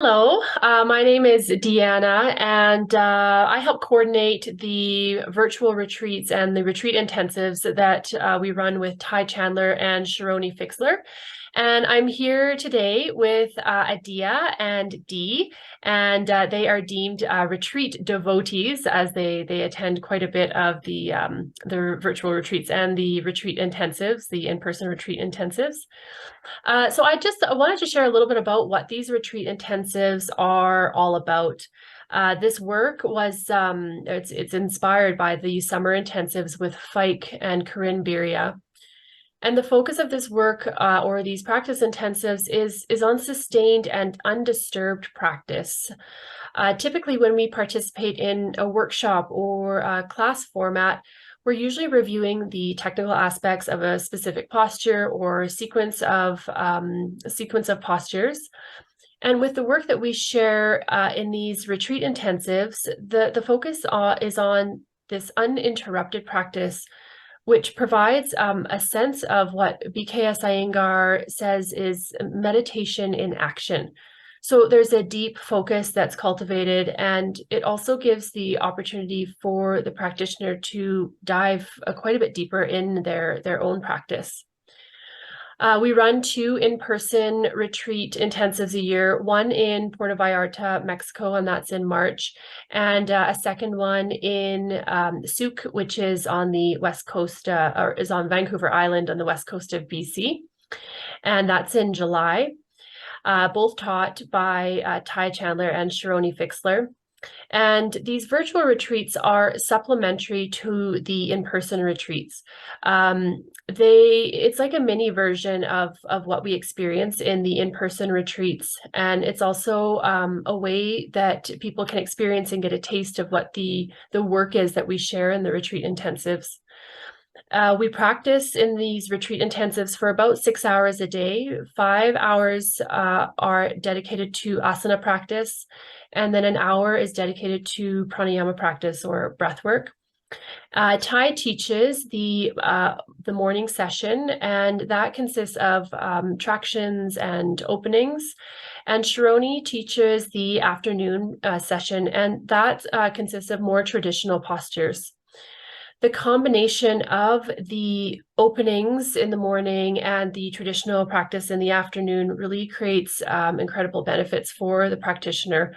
Hello, my name is Deanna, and I help coordinate the virtual retreats and the retreat intensives that we run with Ty Chandler and Sharoni Fixler. And I'm here today with Adia and Dee, and they are deemed retreat devotees as they attend quite a bit of the virtual retreats and the retreat intensives, the in-person retreat intensives. So I wanted to share a little bit about what these retreat intensives are all about. This work was it's inspired by the summer intensives with Fike and Corinne Biria. And the focus of this work or these practice intensives is on sustained and undisturbed practice. Typically, when we participate in a workshop or a class format, we're usually reviewing the technical aspects of a specific posture or sequence of postures. And with the work that we share in these retreat intensives, the focus is on this uninterrupted practice, which provides a sense of what BKS Iyengar says is meditation in action. So there's a deep focus that's cultivated, and it also gives the opportunity for the practitioner to dive quite a bit deeper in their own practice. We run two in-person retreat intensives a year, one in Puerto Vallarta, Mexico, and that's in March, and a second one in Souk, which is on the west coast, or is on Vancouver Island on the west coast of BC, and that's in July. Both taught by Ty Chandler and Sharoni Fixler. And these virtual retreats are supplementary to the in-person retreats. It's like a mini version of what we experience in the in-person retreats. And it's also a way that people can experience and get a taste of what the work is that we share in the retreat intensives. We practice in these retreat intensives for about 6 hours a day. 5 hours are dedicated to asana practice, and then an hour is dedicated to pranayama practice or breath work. Ty teaches the morning session, and that consists of tractions and openings. And Sharoni teaches the afternoon session, and that consists of more traditional postures. The combination of the openings in the morning and the traditional practice in the afternoon really creates incredible benefits for the practitioner.